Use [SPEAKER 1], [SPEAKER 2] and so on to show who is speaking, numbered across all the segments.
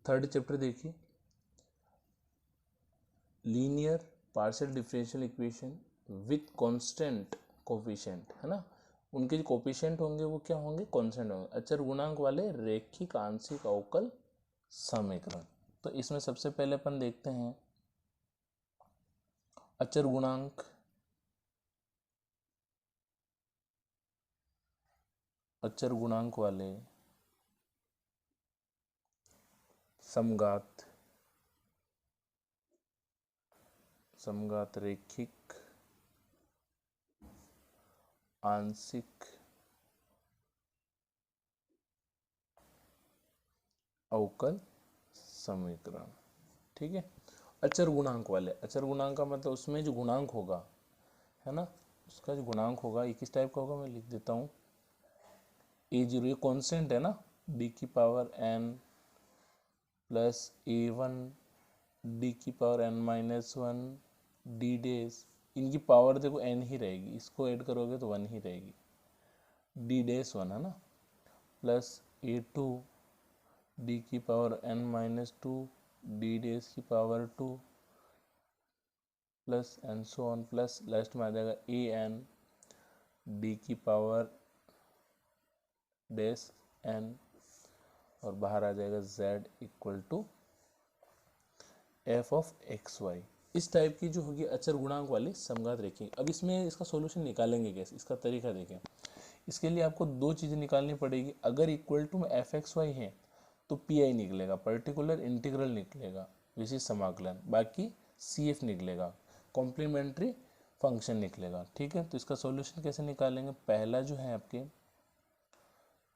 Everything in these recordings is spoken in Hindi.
[SPEAKER 1] थर्ड चैप्टर देखिए, linear partial differential equation with constant coefficient, है ना, उनके जो कोफिशिएंट होंगे वो क्या होंगे, कांस्टेंट होंगे, अचर गुणांक वाले रैखिक आंशिक अवकल समीकरण। तो इसमें सबसे पहले अपन देखते हैं अचर गुणांक, अचर गुणांक वाले समघात रैखिक आंशिक अवकल समीकरण। ठीक है, अचर गुणांक वाले, अचर गुणांक का मतलब उसमें जो गुणांक होगा, है ना, उसका जो गुणांक होगा ये किस टाइप का होगा, मैं लिख देता हूँ, a0 ये कॉन्स्टेंट है ना, d की power n plus a1 d की power n minus 1 d days, इनकी पावर देखो n ही रहेगी, इसको ऐड करोगे तो 1 ही रहेगी, d डेज 1 है ना, प्लस a2 d की पावर n माइनस 2 d डेज की power 2 plus and so on, plus last में आ जाएगा ए एन डी की पावर डेस एन, और बाहर आ जाएगा z equal to F of X Y. इस टाइप की जो होगी अचर गुणांक वाली समघात रेखी। अब इसमें इसका सॉल्यूशन निकालेंगे कैसे, इसका तरीका देखें। इसके लिए आपको दो चीज़ें निकालनी पड़ेगी। अगर इक्वल टू में एफ एक्स वाई है तो पी आई निकलेगा, पर्टिकुलर इंटीग्रल निकलेगा, विशेष समाकलन, बाकी सी एफ निकलेगा, कॉम्प्लीमेंट्री फंक्शन निकलेगा। ठीक है, तो इसका सॉल्यूशन कैसे निकालेंगे। पहला जो है आपके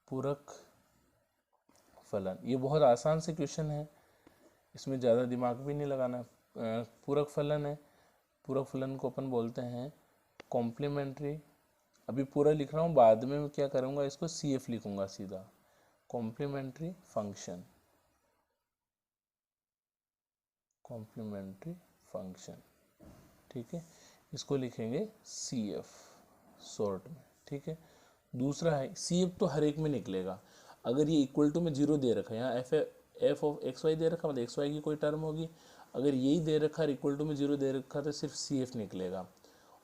[SPEAKER 1] पूरक फलन, ये बहुत आसान से क्वेश्चन है, इसमें ज़्यादा दिमाग भी नहीं लगाना। पूरक फलन है, पूरक फलन को अपन बोलते हैं कॉम्प्लीमेंट्री, अभी पूरा लिख रहा हूँ, बाद में मैं क्या करूँगा, इसको सी एफ लिखूँगा सीधा, कॉम्प्लीमेंट्री फंक्शन, कॉम्प्लीमेंट्री फंक्शन। ठीक है, इसको लिखेंगे सी एफ शॉर्ट में। ठीक है, दूसरा है सी एफ, तो हर एक में निकलेगा। अगर ये इक्वल टू में जीरो दे रखा है, यहाँ F of X why they रखा, मतलब एक्स वाई की कोई टर्म होगी, अगर यही दे रखा है इक्वल टू में जीरो दे रखा तो सिर्फ सी एफ निकलेगा।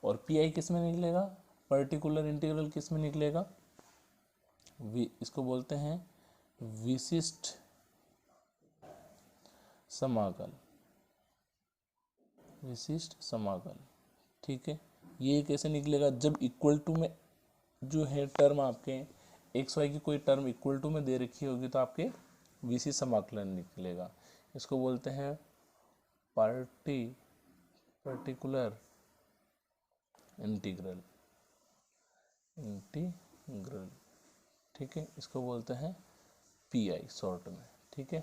[SPEAKER 1] और पी आई किस में निकलेगा, पर्टिकुलर इंटीग्रल किस में निकलेगा, इसको बोलते हैं विशिष्ट समाकल, विशिष्ट समाकल। ठीक है, ये कैसे निकलेगा, जब इक्वल टू में जो है टर्म आपके एक्स वाई की कोई टर्म इक्वल टू में दे रखी होगी तो आपके विशिष्ट समाकलन निकलेगा। इसको बोलते हैं पर्टिकुलर इंटीग्रल, ठीक है, इसको बोलते हैं पी आई शॉर्ट में। ठीक है,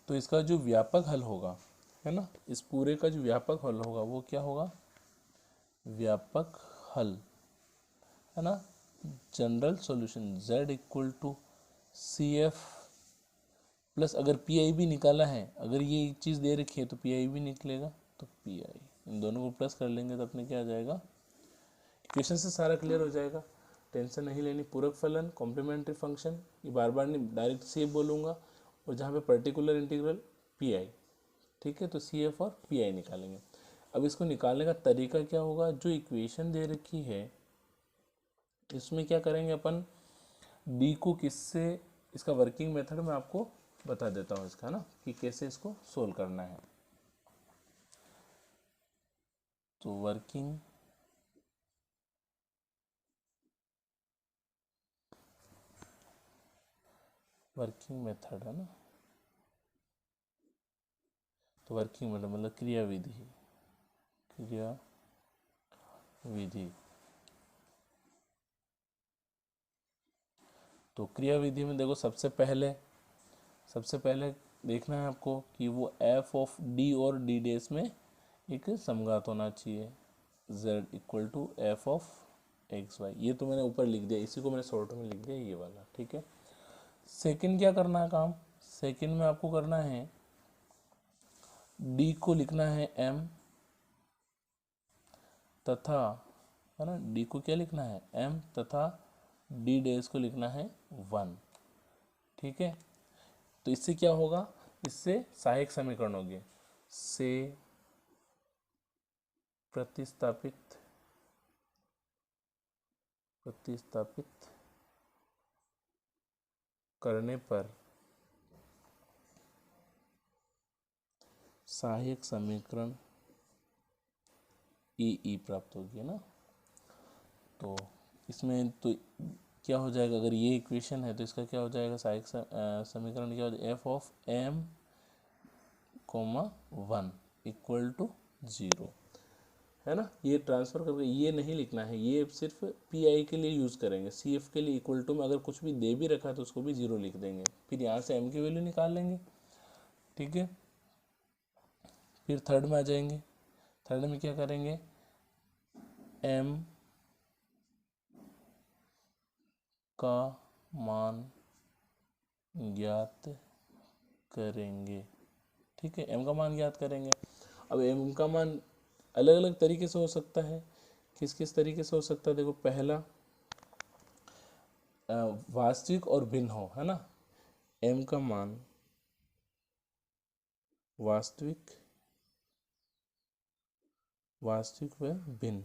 [SPEAKER 1] तो इसका जो व्यापक हल होगा, है ना, इस पूरे का जो व्यापक हल होगा वो क्या होगा, व्यापक हल, है ना, general solution z equal to C F plus, अगर पी आई भी निकाला है, अगर ये चीज़ दे रखी है तो पी आई भी निकलेगा, तो पी आई, इन दोनों को प्लस कर लेंगे तो अपने क्या आ जाएगा, क्वेश्चन से सारा क्लियर हो जाएगा, टेंशन नहीं लेनी। पूरक फलन, कॉम्प्लीमेंट्री फंक्शन, ये बार बार नहीं, डायरेक्ट सी एफ बोलूँगा, और जहाँ पे पर्टिकुलर इंटीग्रल पी आई। ठीक है, तो सी एफ और पी आई निकालेंगे। अब इसको निकालने का तरीका क्या होगा, जो इक्वेशन दे रखी है इसमें क्या करेंगे अपन, डी को किससे, इसका वर्किंग मेथड मैं आपको बता देता हूँ इसका ना, कि कैसे इसको सोल्व करना है। तो वर्किंग मेथड है ना, तो वर्किंग मेथड मतलब क्रिया विधि, तो क्रिया विधि में देखो सबसे पहले देखना है आपको कि वो एफ ऑफ डी और डी डेस में एक समघात होना चाहिए, z equal to F of X Y. ये तो मैंने ऊपर लिख दिया, इसी को मैंने शॉर्ट में लिख दिया, ये वाला। ठीक है, सेकंड क्या करना है काम, सेकंड में आपको करना है डी को लिखना है m तथा, है ना, डी को क्या लिखना है m तथा डी डेज को लिखना है 1। ठीक है, तो इससे क्या होगा, इससे सहायक समीकरण हो गए, से प्रतिस्थापित करने पर सहायक समीकरण ई प्राप्त होगी, है ना। तो इसमें तो क्या हो जाएगा, अगर ये इक्वेशन है तो इसका क्या हो जाएगा, सहायक समीकरण क्या हो जाएगा, F of M comma 1 equal to 0, है ना। ये ट्रांसफ़र करके ये नहीं लिखना है, ये सिर्फ पी आई के लिए यूज़ करेंगे। सी एफ के लिए इक्वल टू में अगर कुछ भी दे भी रखा है तो उसको भी 0 लिख देंगे, फिर यहाँ से एम की वैल्यू निकाल लेंगे, ठीक है। फिर थर्ड में आ जाएंगे, थर्ड में क्या करेंगे, एम का मान ज्ञात करेंगे, ठीक है। एम का मान ज्ञात करेंगे। अब एम का मान अलग अलग तरीके से हो सकता है, किस किस तरीके से हो सकता है, देखो पहला वास्तविक और भिन्न हो, है ना। एम का मान वास्तविक व भिन्न,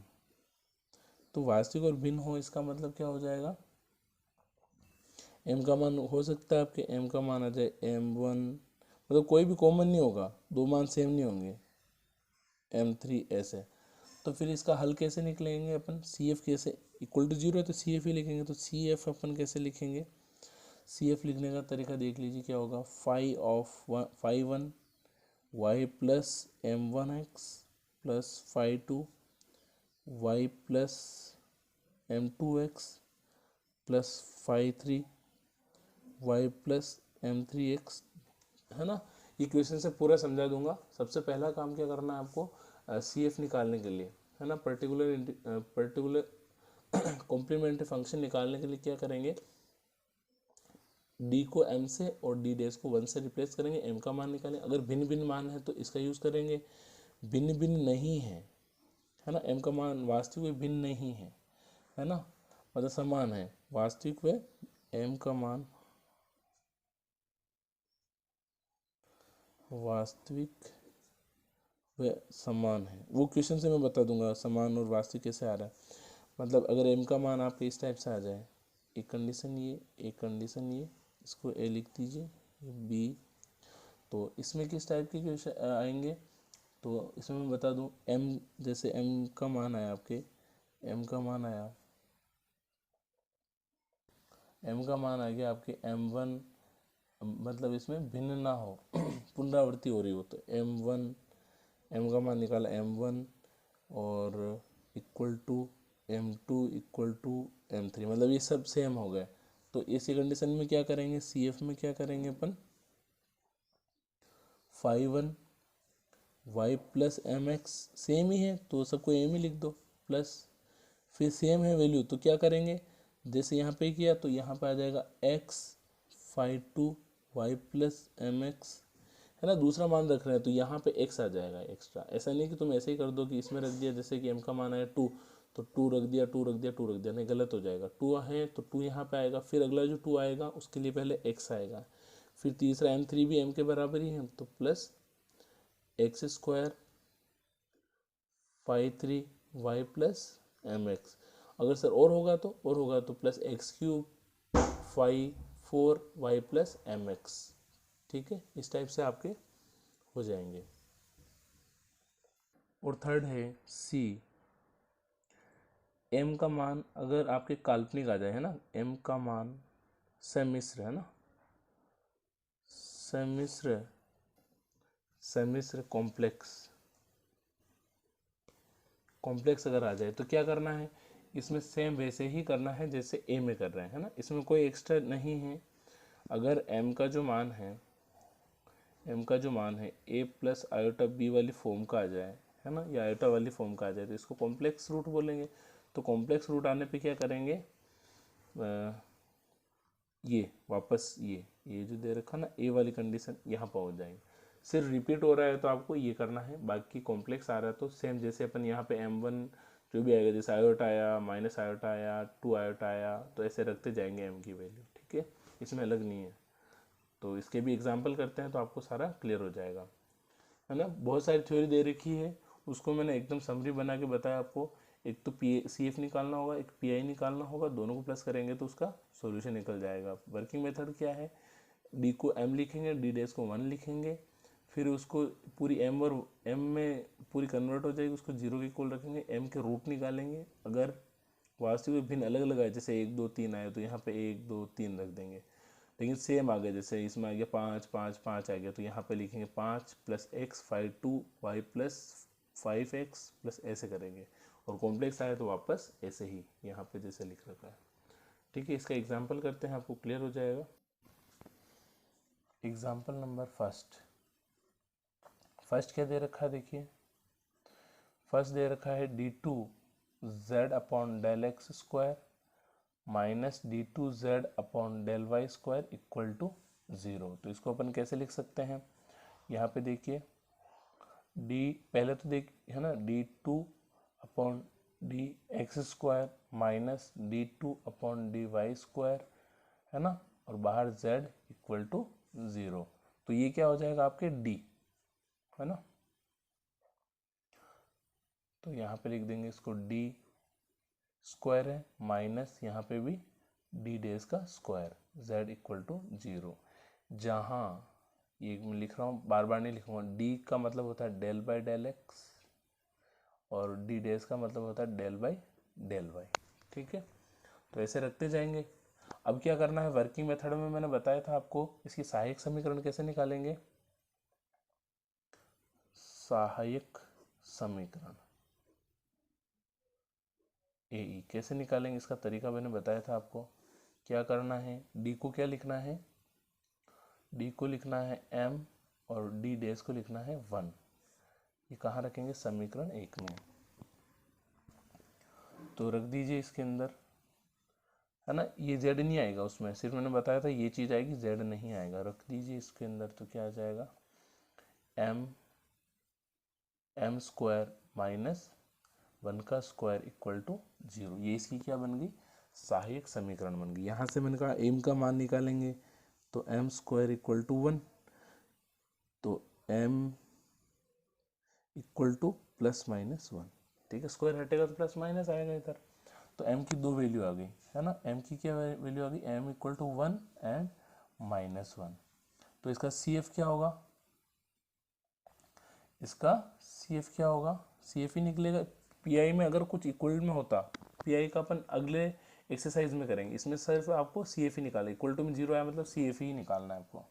[SPEAKER 1] तो वास्तविक और भिन्न हो इसका मतलब क्या हो जाएगा, एम का मान हो सकता है आपके एम का मान आ जाए m1, मतलब कोई भी कॉमन नहीं होगा, दो मान सेम नहीं होंगे, m3 ऐसे। तो फिर इसका हल कैसे निकलेंगे अपन, सी एफ कैसे इक्वल टू 0 है तो सी एफ ही लिखेंगे, तो सी एफ अपन कैसे लिखेंगे, सी एफ लिखने का तरीका देख लीजिए क्या होगा, phi one Y plus m1x plus phi two Y plus m2x plus phi three Y plus m3x, है ना। इक्वेशन से पूरा समझा दूंगा। सबसे पहला काम क्या करना है आपको, सी एफ निकालने के लिए, है ना, पर्टिकुलर कॉम्प्लीमेंट्री फंक्शन निकालने के लिए क्या करेंगे, डी को एम से और डी डेस को 1 से रिप्लेस करेंगे, एम का मान निकालें। अगर भिन्न भिन्न मान है तो इसका यूज़ करेंगे, भिन्न भिन्न नहीं है ना, एम का मान वास्तविक व भिन्न नहीं है ना, मतलब समान है, वास्तविक व एम का मान वास्तविक व समान है। वो क्वेश्चन से मैं बता दूंगा समान और वास्तविक कैसे आ रहा है। मतलब अगर एम का मान आपके इस टाइप से आ जाए, एक कंडीशन ये, एक कंडीशन ये, इसको ए लिख दीजिए, बी, तो इसमें किस टाइप के क्वेश्चन आएंगे, तो इसमें मैं बता दूं, एम जैसे एम का मान आया आपके, एम का मान आया, एम का मान आ गया आपके m1, मतलब इसमें भिन्न ना हो पुनरावृत्ति हो रही हो, तो m1, एम का मान निकाला m1 और equal to m2 equal to m3, मतलब ये सब सेम हो गए। तो इसी कंडीशन में क्या करेंगे, सी एफ में क्या करेंगे अपन, phi one Y plus M X same ही है तो सबको एम ही लिख दो, प्लस फिर सेम है वैल्यू तो क्या करेंगे, जैसे यहाँ पे किया तो यहाँ पे आ जाएगा x phi two Y plus M X, है ना। दूसरा मान रख रहे हैं तो यहाँ पे x आ जाएगा एक्स्ट्रा, ऐसा नहीं कि तुम ऐसे ही कर दो कि इसमें रख दिया, जैसे कि m का मान आया 2 तो 2 रख दिया, 2 रख दिया, 2 रख दिया, नहीं गलत हो जाएगा। 2 है तो 2 यहाँ पे आएगा, फिर अगला जो 2 आएगा उसके लिए पहले x आएगा, फिर तीसरा m3 भी m के बराबर ही है तो plus X square phi three Y plus M X, अगर सर और होगा तो plus X cube phi four Y plus M X, ठीक है। इस टाइप से आपके हो जाएंगे। और थर्ड है सी, एम का मान अगर आपके काल्पनिक आ जाए, है ना, एम का मान सम्मिश्र, है ना, सम्मिश्र कॉम्प्लेक्स अगर आ जाए तो क्या करना है, इसमें सेम वैसे ही करना है जैसे ए में कर रहे हैं, है ना, इसमें कोई एक्स्ट्रा नहीं है। अगर m का जो मान है a प्लस आयोटा बी वाली फॉर्म का आ जाए, है ना, या आयोटा वाली फॉर्म का आ जाए तो इसको कॉम्प्लेक्स रूट बोलेंगे। तो कॉम्प्लेक्स रूट आने पे क्या करेंगे, ये वापस ये जो दे रखा ना ए वाली कंडीशन यहाँ पहुँच जाएंगे। सिर्फ रिपीट हो रहा है तो आपको ये करना है, बाकी कॉम्प्लेक्स आ रहा है तो सेम जैसे अपन यहाँ पे m1 जो भी आएगा, जैसे आयोटा आया, माइनस आयोटा आया, 2 आयोटा आया, तो ऐसे रखते जाएंगे m की वैल्यू, ठीक है, इसमें अलग नहीं है। तो इसके भी एग्जाम्पल करते हैं तो आपको सारा क्लियर हो जाएगा, है ना। बहुत सारी थ्योरी दे रखी है, उसको मैंने एकदम समरी बना के बताया आपको। एक तो CF निकालना होगा, एक PI निकालना होगा, दोनों को प्लस करेंगे तो उसका सॉल्यूशन निकल जाएगा। वर्किंग मेथड क्या है, D को M लिखेंगे, D डैश को 1 लिखेंगे, फिर उसको पूरी M और M में पूरी कन्वर्ट हो जाएगी, उसको 0 के इक्वल रखेंगे, M के रूट निकालेंगे। अगर वास्तविक भिन्न अलग अलग आए, जैसे 1 2 3 आए तो यहाँ पे 1 2 3 रख देंगे। लेकिन सेम आ गया, जैसे इसमें आ गया 5 5 5 आ गया, तो यहाँ पे लिखेंगे 5 + x 5 2 y + 5x प्लस ऐसे करेंगे। और कॉम्प्लेक्स आया तो वापस ऐसे ही यहाँ पे जैसे लिख रखा है। ठीक है, इसका एग्जाम्पल करते हैं, आपको क्लियर हो जाएगा। एग्जाम्पल नंबर फर्स्ट क्या दे रखा है, देखिए फर्स्ट दे रखा है d2z/del x² minus d2z/del y² equal to 0। तो इसको अपन कैसे लिख सकते हैं, यहाँ पे देखिए d पहले तो देख है ना, d2/dx² माइनस d2/dy² है ना, और बाहर z इक्वल टू 0। तो ये क्या हो जाएगा आपके d, है ना। तो यहाँ पे लिख देंगे इसको d² है माइनस यहाँ पे भी d डेज का स्क्वायर, z इक्वल टू 0। जहाँ ये मैं लिख रहा हूँ, बार बार नहीं लिखूंगा, d का मतलब होता है del/del x और d डेज का मतलब होता है del/del y। ठीक है, तो ऐसे रखते जाएंगे। अब क्या करना है, वर्किंग मेथड में मैंने बताया था आपको, इसकी सहायक समीकरण कैसे निकालेंगे। सहायक समीकरण AE कैसे निकालेंगे, इसका तरीका मैंने बताया था आपको। क्या करना है, d को क्या लिखना है, d को लिखना है m और d डैश को लिखना है 1। ये कहाँ रखेंगे, समीकरण 1 में। तो रख दीजिए इसके अंदर, है ना। ये z नहीं आएगा उसमें, सिर्फ मैंने बताया था ये चीज़ आएगी, z नहीं आएगा। रख दीजिए इसके अंदर, तो क्या आ जाएगा, m² माइनस 1 का स्क्वायर इक्वल टू 0। ये इसकी क्या बन गई, सहायक समीकरण बन गई। यहाँ से मैंने कहा m का मान निकालेंगे, तो m² इक्वल टू 1, तो m इक्वल टू +-1। ठीक है, स्क्वायर हटेगा तो प्लस माइनस आएगा इधर। तो m की 2 वैल्यू आ गई, है ना। m की क्या वैल्यू आ गई, m इक्वल टू 1 एंड -1। तो इसका CF क्या होगा, इसका CF क्या होगा, CF ही निकलेगा। PI में अगर कुछ इक्वल में होता, PI का अपन अगले एक्सरसाइज में करेंगे, इसमें सिर्फ आपको CF ही निकाले, इक्वल टू में 0 आया मतलब CF ही निकालना है आपको,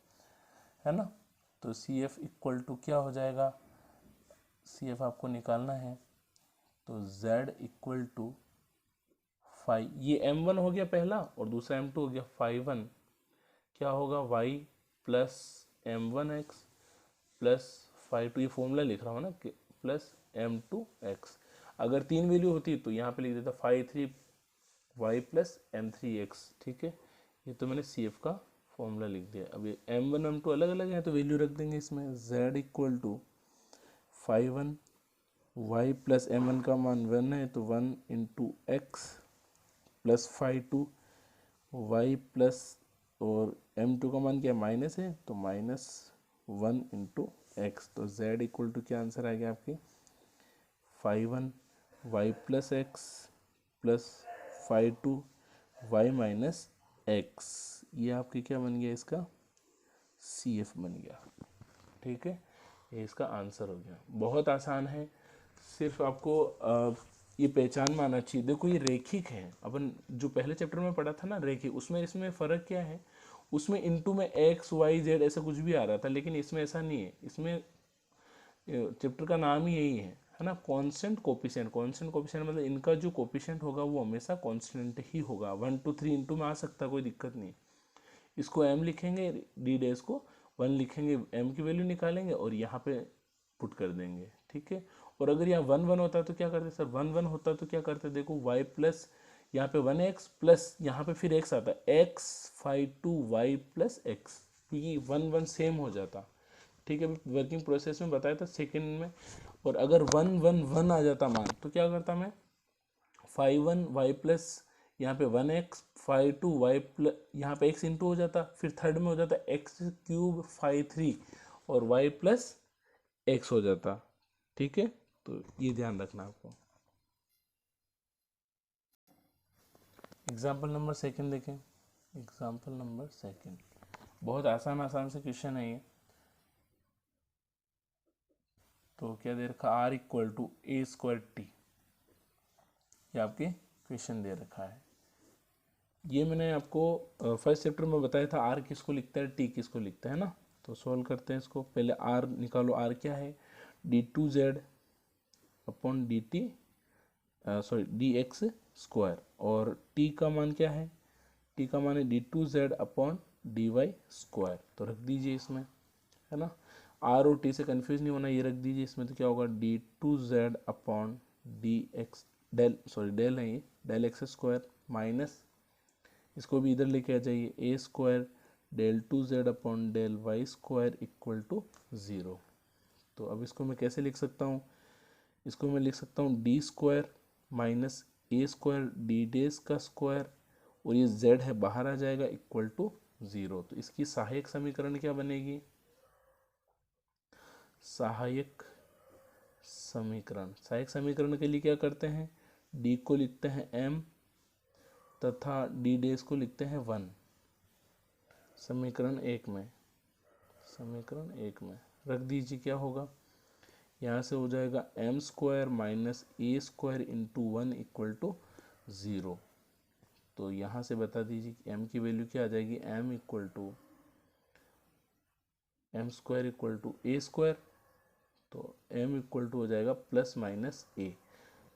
[SPEAKER 1] है ना। तो CF इक्वल टू क्या हो जाएगा, CF आपको निकालना है तो Z इक्वल टू 5, ये M1 हो गया पहला और दूसरा M2 हो गया, 5 क्या होगा y प्लस M1x प्लस 5 ये फॉर्मूला लिख रहा हूँ ना, प्लस M2x। अगर 3 वैल्यू होती तो यहाँ पे लिख देता 5 3y प्लस M3x। ठीक है, ये तो मैंने CF का फॉर्मूला लिख दिया। अब ये M1 M2 अलग अलग है तो वैल्यू रख देंगे इसमें, Z equal to 5 y plus M1 का मान 1 है तो 1 into x plus 5 2 y plus और M2 का मान क्या माइनस है तो -1 इंटू एक्स। तो Z इक्वल टू क्या आंसर आ गया आपकी, 5 y plus X plus 5 2 y minus X. ये आपकी क्या बन गया, इसका CF बन गया। ठीक है, ये इसका आंसर हो गया। बहुत आसान है, सिर्फ आपको ये पहचान में आना चाहिए। देखो ये रेखिक है, अपन जो पहले चैप्टर में पढ़ा था ना रेखिक, उसमें इसमें फ़र्क क्या है, उसमें इनटू में x y z ऐसा कुछ भी आ रहा था, लेकिन इसमें ऐसा नहीं है। इसमें चैप्टर का नाम ही यही है ना, कांस्टेंट कोफिशिएंट। कांस्टेंट कोफिशिएंट मतलब इनका जो कोफिशिएंट होगा वो हमेशा कांस्टेंट ही होगा। 1 2 3 इंटू में आ सकता है, कोई दिक्कत नहीं। इसको m लिखेंगे, d डैश को 1 लिखेंगे, m की वैल्यू निकालेंगे और यहाँ पे पुट कर देंगे। ठीक है, और अगर यहाँ 1 1 होता तो क्या करते सर, 1 1 होता तो क्या करते, देखो y प्लस यहाँ पे 1x प्लस यहाँ पे फिर x आता है, x 5 2 y प्लस x, क्योंकि 1 1 सेम हो जाता। ठीक है, वर्किंग प्रोसेस में बताया था सेकंड में। और अगर 1 1 1 आ जाता मान तो क्या करता मैं, 5 1 y प्लस यहाँ पे 1x 5 2 y प्लस, यहाँ पे x इंटू हो जाता, फिर थर्ड में हो जाता x³ 5 3 और y प्लस x हो जाता। ठीक है, तो ये ध्यान रखना आपको। एग्जाम्पल नंबर सेकंड देखें। एग्जाम्पल नंबर सेकंड बहुत आसान से क्वेश्चन है ये। तो क्या दे रखा, r इक्वल टू a²t, ये आपके क्वेश्चन दे रखा है। ये मैंने आपको फर्स्ट चैप्टर में बताया था r किसको लिखता है, t किसको लिखता है ना। तो सॉल्व करते हैं इसको। पहले r निकालो, r क्या है, d2z upon dt sorry dx², और t का मान क्या है, t का मान है d2z अपॉन dy²। तो रख दीजिए इसमें, है ना। r और t से कंफ्यूज नहीं होना, ये रख दीजिए इसमें। तो क्या होगा, d2z अपॉन dx डेल है ये, डेल x² माइनस, इसको भी इधर लेके आ जाइए, a² del 2z upon del y² equal to 0। तो अब इसको मैं कैसे लिख सकता हूँ, इसको मैं लिख सकता हूँ d² minus a² D days का स्क्वायर, और ये z है बाहर आ जाएगा इक्वल टू 0। तो इसकी सहायक समीकरण क्या बनेगी, सहायक समीकरण के लिए क्या करते हैं, d को लिखते हैं m तथा डी डेज को लिखते हैं 1 समीकरण एक में रख दीजिए। क्या होगा, यहाँ से हो जाएगा m² minus a² into 1 equal to 0। तो यहाँ से बता दीजिए कि m की वैल्यू क्या आ जाएगी, m² इक्वल टू a², तो m इक्वल टू हो जाएगा प्लस माइनस a।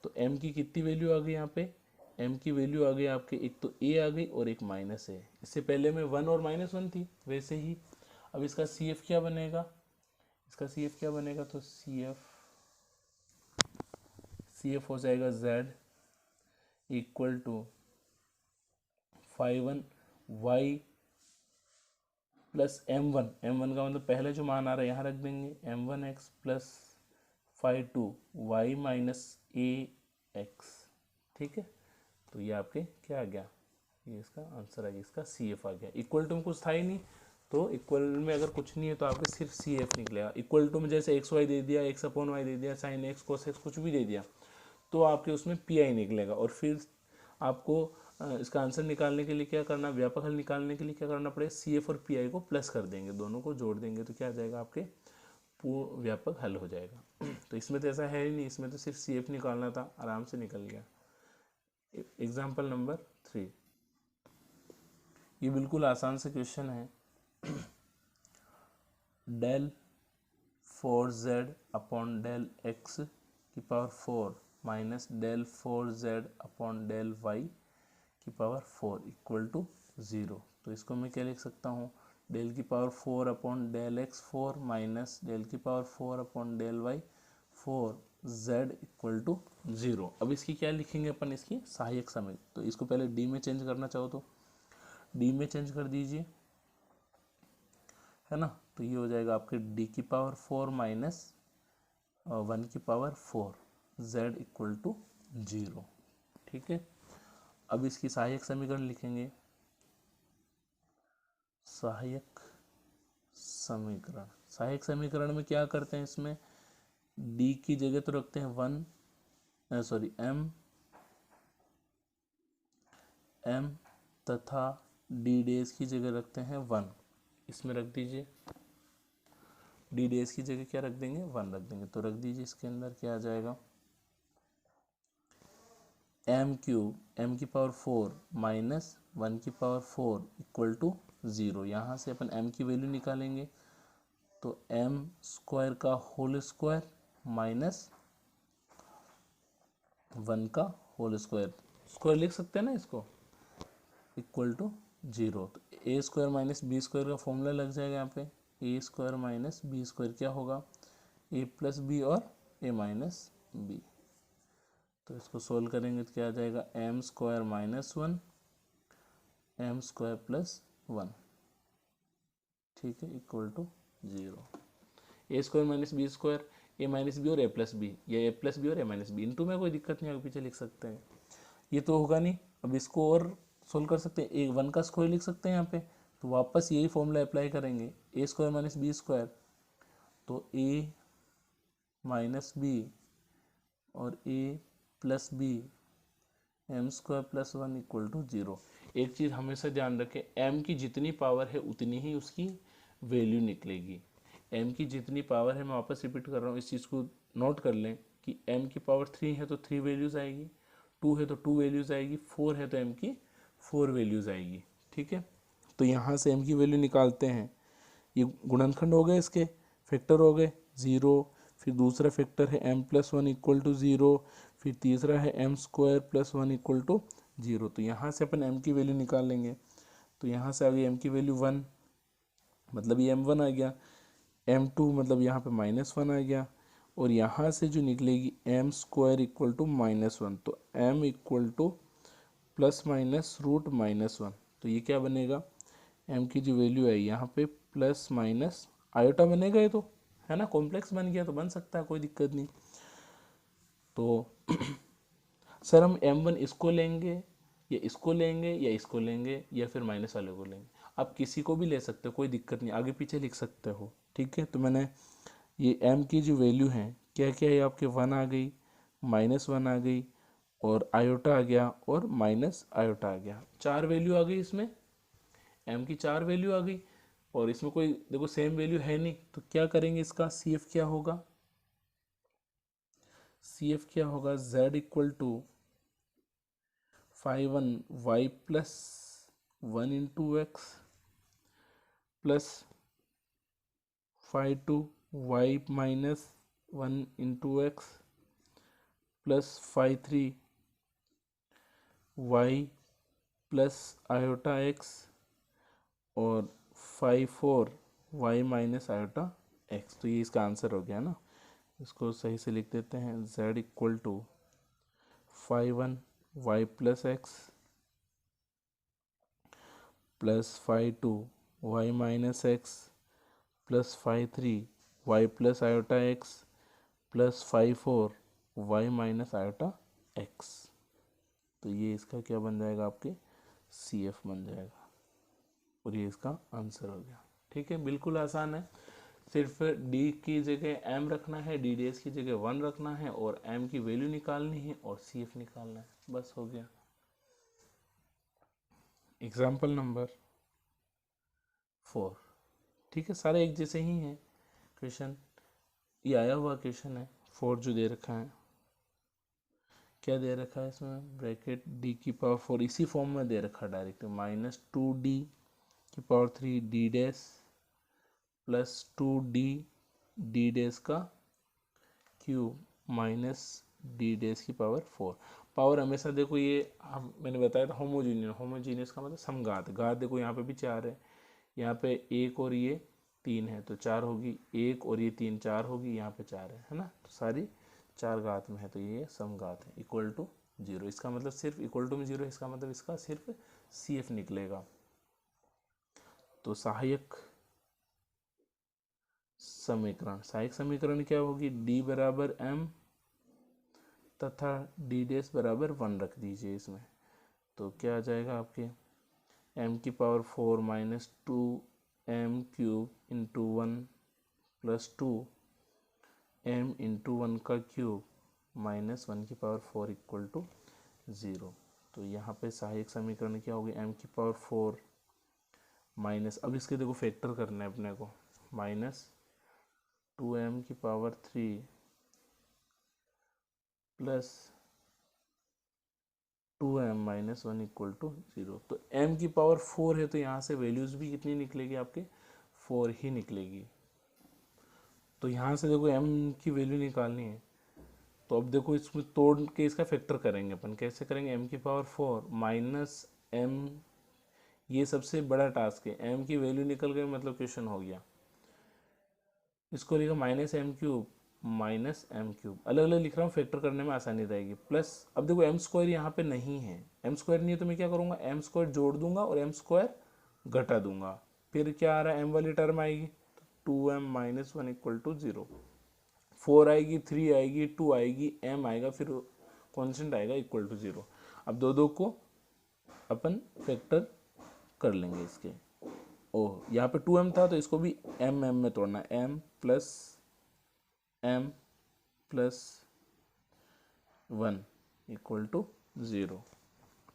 [SPEAKER 1] तो m की कितनी वैल्यू आ गई यहाँ पे, m की वैल्यू आ गई आपके, एक तो a आ गई और एक माइनस है। इससे पहले में 1 और -1 थी, वैसे ही अब इसका CF क्या बनेगा, इसका CF क्या बनेगा, तो CF हो जाएगा z equal to 5 1 y plus m1 का मतलब पहले जो मान आ रहा है यहाँ रख देंगे, m1x plus 5 2 y minus ax। ठीक है, तो ये आपके क्या आ गया, ये इसका आंसर आ गया, इसका CF आ गया। इक्वल टू में कुछ था ही नहीं, तो इक्वल में अगर कुछ नहीं है तो आपके सिर्फ CF निकलेगा। इक्वल टू में जैसे XY दे दिया, x अपॉन वाई दे दिया, साइन x cos x कुछ भी दे दिया, तो आपके उसमें PI निकलेगा। और फिर आपको इसका आंसर निकालने के लिए क्या करना, व्यापक हल निकालने के लिए क्या करना पड़ेगा, CF और PI को प्लस कर देंगे, दोनों को जोड़ देंगे, तो क्या आ जाएगा, आपके पूर्ण व्यापक हल हो जाएगा। तो इसमें तो ऐसा है ही नहीं, इसमें तो सिर्फ CF निकालना था, आराम से निकल गया। एग्जाम्पल नंबर 3, ये बिल्कुल आसान से क्वेश्चन है। Del 4z upon del x की power 4 minus del 4z upon del y की पावर 4 इक्वल टू 0। तो इसको मैं क्या लिख सकता हूँ, डेल की power 4 upon del x 4 minus del की power 4 upon del y 4 z equal to 0। अब इसकी क्या लिखेंगे अपन, इसकी सहायक समय। तो इसको पहले d में चेंज करना चाहो तो d में चेंज कर दीजिए, है ना। तो ये हो जाएगा आपके d की पावर 4 माइनस 1 की पावर 4 z इक्वल टू 0। ठीक है, अब इसकी सहायक समीकरण लिखेंगे, सहायक समीकरण में क्या करते हैं, इसमें d की जगह तो रखते हैं m तथा d डेज की जगह रखते हैं 1, इसमें रख दीजिए। d डेज की जगह क्या रख देंगे, 1 रख देंगे। तो रख दीजिए, इसके अंदर क्या आ जाएगा, m की पावर 4 माइनस 1 की पावर 4 इक्वल टू 0। यहाँ से अपन m की वैल्यू निकालेंगे, तो m² का होल स्क्वायर माइनस 1 का होल स्क्वायर लिख सकते हैं ना इसको, इक्वल टू 0। तो a² माइनस b² का फॉर्मूला लग जाएगा यहाँ पे, a² माइनस b² क्या होगा, a प्लस बी और a माइनस बी। तो इसको सोल्व करेंगे तो क्या आ जाएगा, m² माइनस 1 m² प्लस 1, ठीक है, equal to 0। a² minus b² a minus B और a प्लस बी, या a प्लस बी और a माइनस बी, इनटू में कोई दिक्कत नहीं, आगे पीछे लिख सकते हैं। ये तो होगा नहीं, अब इसको और सोल्व कर सकते हैं, एक 1 का स्क्वायर लिख सकते हैं यहाँ पे, तो वापस यही फॉर्मूला अप्लाई करेंगे, A square minus B square, तो ए माइनस बी और A plus B M square plus 1 equal to 0। एक चीज़ हमेशा ध्यान रखें, एम की जितनी पावर है उतनी ही उसकी वैल्यू निकलेगी। एम की जितनी पावर है, मैं वापस रिपीट कर रहा हूँ, इस चीज़ को नोट कर लें कि एम की पावर 3 है तो 3 वैल्यूज़ आएगी, 2 है तो 2 वैल्यूज़ आएगी, 4 है तो एम की 4 वैल्यूज़ आएगी। ठीक है, तो यहाँ से एम की वैल्यू निकालते हैं। ये गुणनखंड हो गए, इसके फैक्टर हो गए 0, फिर दूसरा फैक्टर है m प्लस 1 इक्वल टू 0, फिर तीसरा है m square plus 1 equal to 0। तो यहाँ से अपन m की वैल्यू निकाल लेंगे, तो यहाँ से आ गई m की वैल्यू 1, मतलब ये m1 आ गया, m2 मतलब यहाँ पे -1 आ गया, और यहाँ से जो निकलेगी m स्क्वायर इक्वल टू -1, तो m equal to plus minus root -1। तो ये क्या बनेगा, m की जो वैल्यू है यहाँ पे प्लस माइनस आयोटा बनेगा, ये तो है ना, कॉम्प्लेक्स बन गया तो बन सकता है, कोई दिक्कत नहीं। तो सर हम m1 इसको लेंगे या इसको लेंगे या इसको लेंगे या फिर माइनस वाले को लेंगे, आप किसी को भी ले सकते हो, कोई दिक्कत नहीं, आगे पीछे लिख सकते हो। ठीक है, तो मैंने ये m की जो वैल्यू है क्या क्या है आपके, 1 आ गई, -1 आ गई, और आयोटा आ गया, और माइनस आयोटा आ गया, 4 वैल्यू आ गई इसमें, m की 4 वैल्यू आ गई, और इसमें कोई देखो सेम वैल्यू है नहीं, तो क्या करेंगे, इसका CF क्या होगा, CF क्या होगा, z equal to 5 y plus 1 into X plus 5 y minus 1 into X plus 5 y plus iota X और 5 y माइनस आयोटा एक्स। तो ये इसका आंसर हो गया ना, इसको सही से लिख देते हैं, z equal to 5 y plus X plus 5 y minus X plus 5 y plus iota X plus 5 y minus iota X. तो ये इसका क्या बन जाएगा, आपके CF बन जाएगा, और ये इसका आंसर हो गया। ठीक है, बिल्कुल आसान है, सिर्फ d की जगह m रखना है, ds की जगह 1 रखना है, और m की वैल्यू निकालनी है और CF निकालना है, बस हो गया। Example number 4। ठीक है, सारे एक जैसे ही हैं क्वेश्चन, ये आया हुआ क्वेश्चन है। 4 जो दे रखा है, क्या दे रखा है इसमें, ब्रैकेट d की पावर 4, इसी फॉर्म में दे रखा है डायरेक्ट, -2d की power 3 d dash plus 2d d dash का क्यूब माइनस d डैश की पावर 4। पावर हमेशा देखो ये मैंने बताया था होमोजीनियस, होमोजीनियस का मतलब समघात, घात देखो यहाँ पे भी 4 है, यहाँ पे 1 और ये 3 है तो 4 होगी, 1 और ये 3 4 होगी, यहाँ पे 4 है ना, तो सारी 4 घात में है, तो ये समघात है, इक्वल टू 0। इसका मतलब सिर्फ इक्वल टू में 0 है, इसका मतलब इसका सिर्फ CF निकलेगा। तो सहायक समीकरण, सहायक समीकरण क्या होगी, d बराबर m तथा d डैश बराबर 1 रख दीजिए इसमें, तो क्या आ जाएगा आपके m की power 4 minus 2m cube into 1 plus 2m into 1 का क्यूब माइनस 1 की पावर 4 इक्वल टू 0। तो यहाँ पे सहायक समीकरण क्या होगी, m की पावर 4 माइनस, अब इसके देखो फैक्टर करना है अपने को, माइनस 2m की power 3 plus 2m minus 1 equal to 0। तो m की पावर 4 है, तो यहाँ से वैल्यूज भी कितनी निकलेगी आपके, 4 ही निकलेगी। तो यहाँ से देखो m की वैल्यू निकालनी है, तो अब देखो इसमें तोड़ के इसका फैक्टर करेंगे अपन, कैसे करेंगे, m की पावर 4 माइनस m, ये सबसे बड़ा टास्क है, m की वैल्यू निकल गई मतलब क्वेश्चन हो गया। इसको लिखा minus M cube minus M cube, अलग अलग लिख रहा हूँ, फैक्टर करने में आसानी रहेगी, प्लस अब देखो एम स्क्वायर यहाँ पे नहीं है, एम स्क्वायर नहीं है तो मैं क्या करूँगा, एम स्क्वायर जोड़ दूंगा और एम स्क्वायर घटा दूंगा, फिर क्या आ रहा है, एम वाली टर्म आएगी, तो 2m माइनस 1 इक्वल टू 0, 4 आएगी, 3 आएगी, 2 आएगी, m आएगा, फिर कॉन्स्टेंट आएगा इक्वल टू 0। अब दो दो को अपन फैक्टर कर लेंगे इसके। ओह, यहाँ पे 2m था तो इसको भी m में तोड़ना है, m प्लस 1 इक्वल टू 0।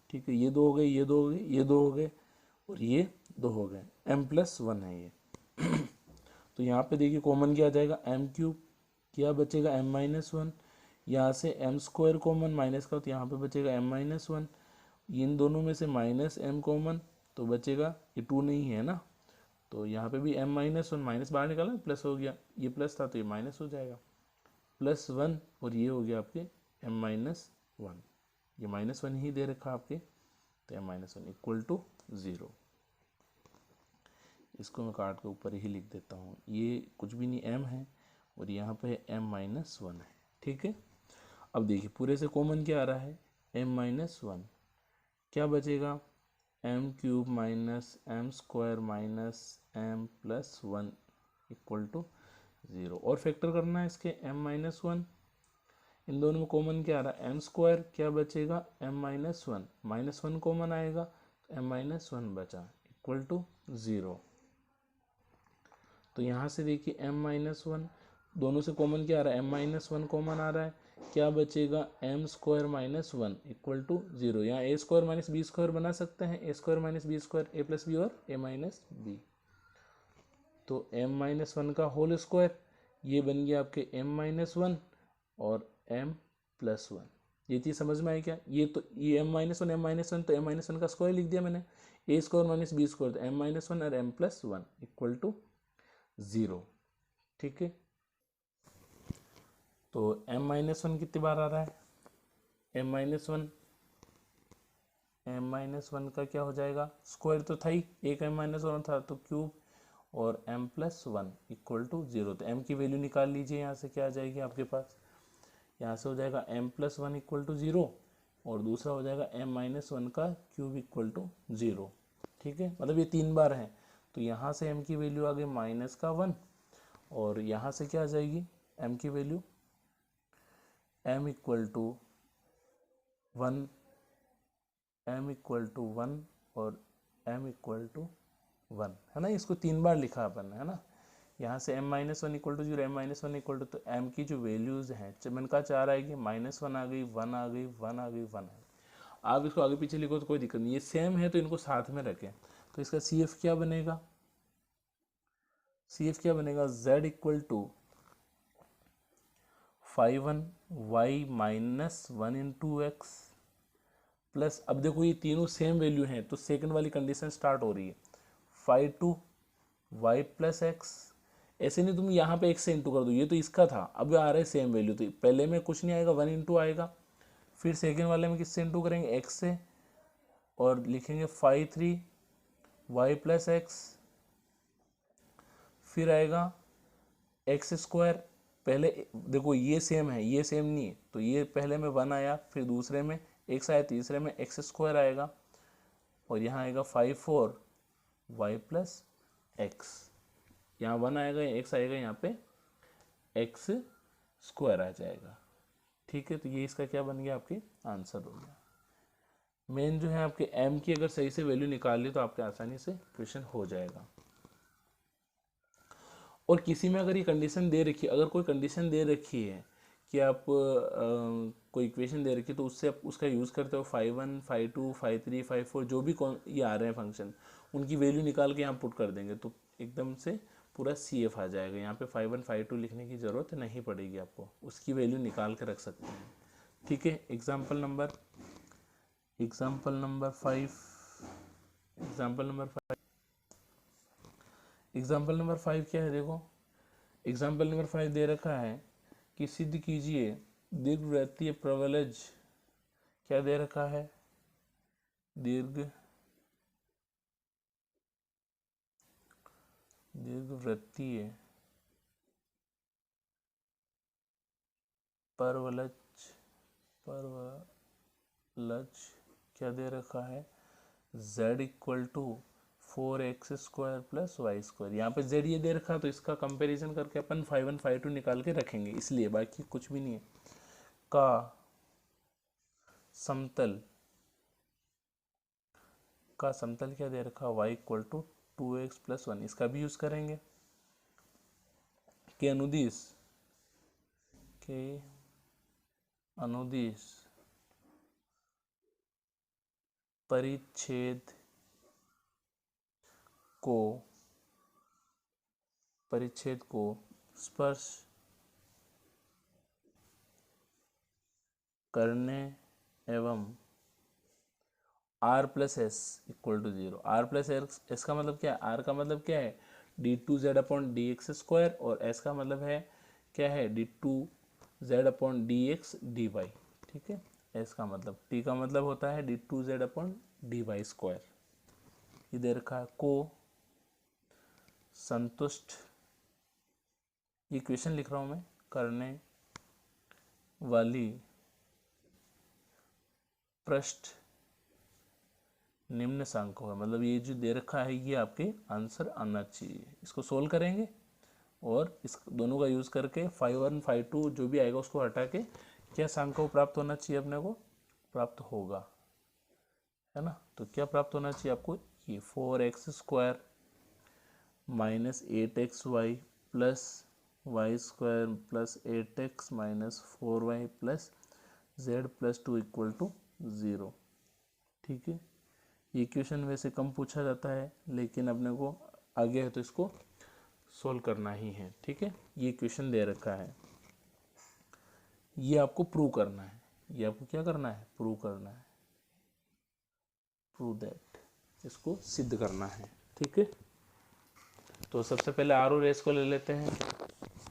[SPEAKER 1] ठीक है, ये 2 हो गए, ये 2 हो गए, ये 2 हो गए और ये 2 हो गए, m+1 है ये। तो यहाँ पे देखिए कॉमन क्या आ जाएगा, m³, क्या बचेगा m-1, यहाँ से m² कॉमन माइनस का तो यहाँ पे बचेगा m-1, इन दोनों में से -m कॉमन तो बचेगा, ये 2 नहीं है ना, तो यहाँ पे भी m-1 माइनस बाहर निकाला, प्लस हो गया, ये प्लस था तो ये माइनस हो जाएगा, +1 और ये हो गया आपके m-1, ये -1 ही दे रखा आपके, तो m-1 इक्वल टू 0। इसको मैं काट के ऊपर ही लिख देता हूँ, ये कुछ भी नहीं m है और यहाँ पे m-1 है। ठीक है, अब देखिए पूरे से कॉमन क्या आ रहा है, m-1, क्या बचेगा m³ minus m² minus m+1 equal to 0। और फैक्टर करना है इसके m-1, इन दोनों में कॉमन क्या आ रहा है m², क्या बचेगा m-1, -1 कॉमन आएगा तो m-1 बचा इक्वल टू 0। तो यहाँ से देखिए m-1 दोनों से कॉमन क्या आ रहा है, m-1 कॉमन आ रहा है, क्या बचेगा m² माइनस 1 इक्वल टू 0। यहाँ a² माइनस b² बना सकते हैं, a² minus b² a plus B और a माइनस बी, तो m-1 का होल स्क्वायर, ये बन गया आपके m-1 और m+1। ये चीज़ समझ में आई क्या, ये तो ये m-1 तो m-1 का स्क्वायर लिख दिया मैंने, a² माइनस b² तो m-1 और m+1 इक्वल टू 0। ठीक है, तो m-1 कितनी बार आ रहा है, m-1 का क्या हो जाएगा, स्क्वायर तो था ही, एक m-1 था तो क्यूब और m+1 इक्वल टू 0। तो m की वैल्यू निकाल लीजिए, यहाँ से क्या आ जाएगी आपके पास, यहाँ से हो जाएगा m+1 इक्वल टू 0 और दूसरा हो जाएगा m-1 का क्यूब इक्वल टू 0। ठीक है, मतलब ये 3 बार है, तो यहाँ से m की वैल्यू आ गई -1 और यहाँ से क्या आ जाएगी m की वैल्यू, m इक्वल टू 1 और m इक्वल टू 1 है ना, इसको 3 बार लिखा अपन है ना। यहाँ से m-1 equal to 0, m-1 equal to, तो m की जो वैल्यूज़ हैं मैंने कहा 4 आएगी, -1 आ गई, 1 आ गई, 1 आ गई, 1 आ गई। आप इसको आगे पीछे लिखो तो कोई दिक्कत नहीं, ये सेम है तो इनको साथ में रखें। तो इसका CF क्या बनेगा, CF क्या बनेगा, z equal to 5y minus 1 into X plus, अब देखो ये तीनों सेम वैल्यू हैं तो सेकंड वाली कंडीशन स्टार्ट हो रही है, 5y प्लस एक्स। ऐसे नहीं तुम यहाँ पे x से इंटू कर दो, ये तो इसका था, अब आ रहा है सेम वैल्यू, तो पहले में कुछ नहीं आएगा, 1 इंटू आएगा, फिर सेकंड वाले में किससे इंटू करेंगे, x से, और लिखेंगे 5-3y प्लस एक्स, फिर आएगा x²। पहले देखो ये सेम है, ये सेम नहीं है, तो ये पहले में 1 आया, फिर दूसरे में x आया, तीसरे में x² आएगा और यहाँ आएगा 5-4y प्लस एक्स, यहाँ 1 आएगा, x आएगा, यहाँ पे x² आ जाएगा। ठीक है, तो ये इसका क्या बन गया, आपके आंसर हो गया। मेन जो है आपके m की अगर सही से वैल्यू निकाल ली तो आपके आसानी से क्वेश्चन हो जाएगा। और किसी में अगर ये कंडीशन दे रखी है, अगर कोई कंडीशन दे रखी है कि आप कोई इक्वेशन दे रखी है तो उससे आप उसका यूज़ करते हो 5-1, 5-2, 5-3, 5-4 जो भी ये आ रहे हैं फंक्शन, उनकी वैल्यू निकाल के यहाँ पुट कर देंगे तो एकदम से पूरा CF आ जाएगा। यहाँ पे 5-1, 5-2 लिखने की ज़रूरत नहीं पड़ेगी आपको, उसकी वैल्यू निकाल के रख सकते हैं। ठीक है, एग्जाम्पल नंबर 5, एग्जाम्पल नंबर 5 क्या है, देखो एग्जाम्पल नंबर 5 दे रखा है कि सिद्ध कीजिए दीर्घवृत्तीय प्रवलज, क्या दे रखा है, दीर्घवृत्तीय परवलज क्या दे रखा है, z equal to 4x² plus y²। यहाँ पे z ये दे रखा तो इसका कंपैरिजन करके अपन 5-1, 5-2 निकाल के रखेंगे, इसलिए बाकी कुछ भी नहीं है। का समतल का समतल क्या दे रखा, y इक्वल टू 2x+1। इसका भी यूज करेंगे के अनुदिश परिच्छेद को स्पर्श करने एवं r plus S equal to 0। r plus S का मतलब क्या है, r का मतलब क्या है d2z/dx² और s का मतलब है क्या है d2z/dx/dy। ठीक है, s का मतलब, t का मतलब होता है d2z/dy²। ये दे रखा है को संतुष्ट, ये क्वेश्चन लिख रहा हूं मैं, करने वाली पृष्ठ निम्न सांको है। मतलब ये जो दे रखा है ये आपके आंसर आना चाहिए। इसको सोल्व करेंगे और इस दोनों का यूज करके 5 1 5 2 जो भी आएगा उसको हटा के क्या सांको प्राप्त होना चाहिए, अपने को प्राप्त होगा, है ना। तो क्या प्राप्त होना चाहिए आपको, ये 4x² minus 8xy plus y² plus 8x minus 4y plus z+2 equal to 0। ठीक है, ये क्वेश्चन वैसे कम पूछा जाता है लेकिन अपने को आगे है तो इसको सोल्व करना ही है। ठीक है, ये क्वेश्चन दे रखा है, ये आपको प्रूव करना है। ये आपको क्या करना है, प्रूव करना है, प्रूव दैट, इसको सिद्ध करना है। ठीक है, तो सबसे पहले आर और एस को ले लेते हैं।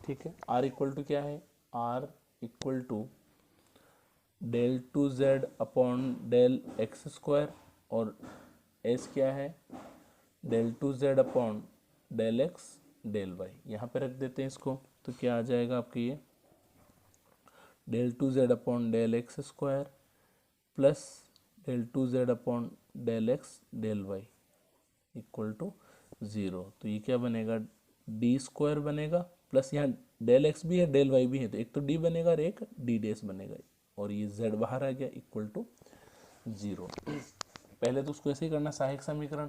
[SPEAKER 1] ठीक है, आर इक्वल टू क्या है, are equal to del2z/del x² और एस क्या है del2z/del x/del y। यहाँ पे रख देते हैं इसको, तो क्या आ जाएगा आपके ये del2z/del x² plus del2z/del x/del y equal to 0। तो ये क्या बनेगा, d² बनेगा, प्लस यहाँ del x भी है del y भी है, तो एक तो d बनेगा और एक d डैश बनेगा, और ये z बाहर आ गया इक्वल टू 0। पहले तो उसको ऐसे ही करना, सहायक समीकरण,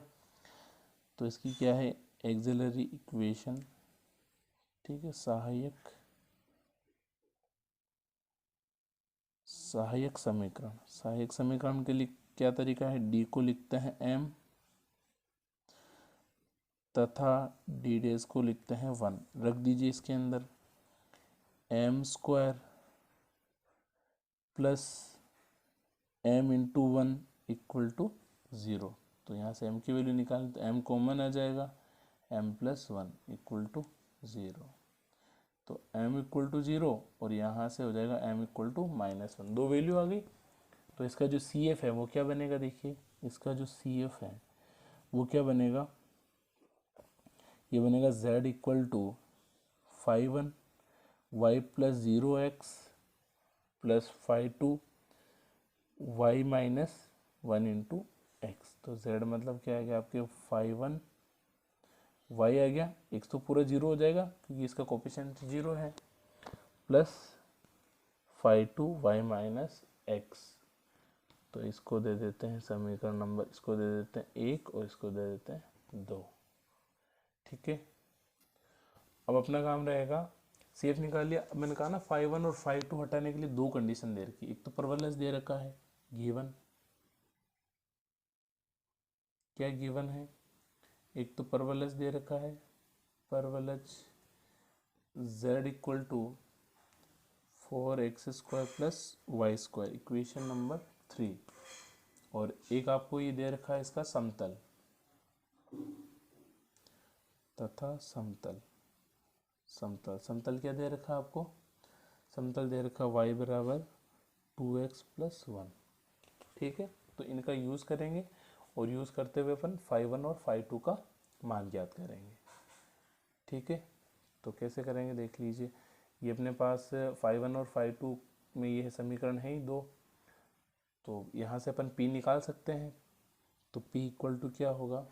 [SPEAKER 1] तो इसकी क्या है एक्सिलरी इक्वेशन। ठीक है, सहायक समीकरण, सहायक समीकरण के लिए क्या तरीका है, d को लिखते हैं m तथा d डैश को लिखते हैं 1। रख दीजिए इसके अंदर m² plus m into 1 equal to 0। तो यहाँ से m की वैल्यू निकालें तो m कॉमन आ जाएगा, m+1 इक्वल टू 0। तो m इक्वल टू 0 और यहाँ से हो जाएगा m इक्वल टू -1, दो वैल्यू आ गई। तो इसका जो CF है वो क्या बनेगा, देखिए इसका जो CF है वो क्या बनेगा, ये बनेगा z equal to 5 1 y plus 0x plus 5 2 y minus 1 into X. तो z मतलब क्या आ गया आपके 5 1 y आ गया, x तो पूरा 0 हो जाएगा क्योंकि इसका कोफिशिएंट 0 है, प्लस 5 2 y माइनस एक्स। तो इसको दे देते हैं समीकरण नंबर, इसको दे देते हैं 1 और इसको दे देते हैं 2। ठीक है, अब अपना काम रहेगा, CF निकाल लिया। अब मैंने कहा ना 5 1 और 5 2 हटाने के लिए दो कंडीशन दे रखी, एक तो परवलस दे रखा है गिवन, क्या गिवन है, एक तो परवलस दे रखा है, परवलस z equal to 4x² plus y², equation number 3। और एक आपको ये दे रखा है इसका समतल तथा समतल, समतल क्या दे रखा है आपको, समतल दे रखा y बराबर 2x + 1। ठीक है, तो इनका यूज़ करेंगे और यूज़ करते हुए अपन 5 1 और 5 2 का मान ज्ञात करेंगे। ठीक है, तो कैसे करेंगे देख लीजिए, ये अपने पास 5 1 और 5 2 में ये समीकरण है ही दो, तो यहाँ से अपन p निकाल सकते हैं। तो p इक्वल टू क्या होगा,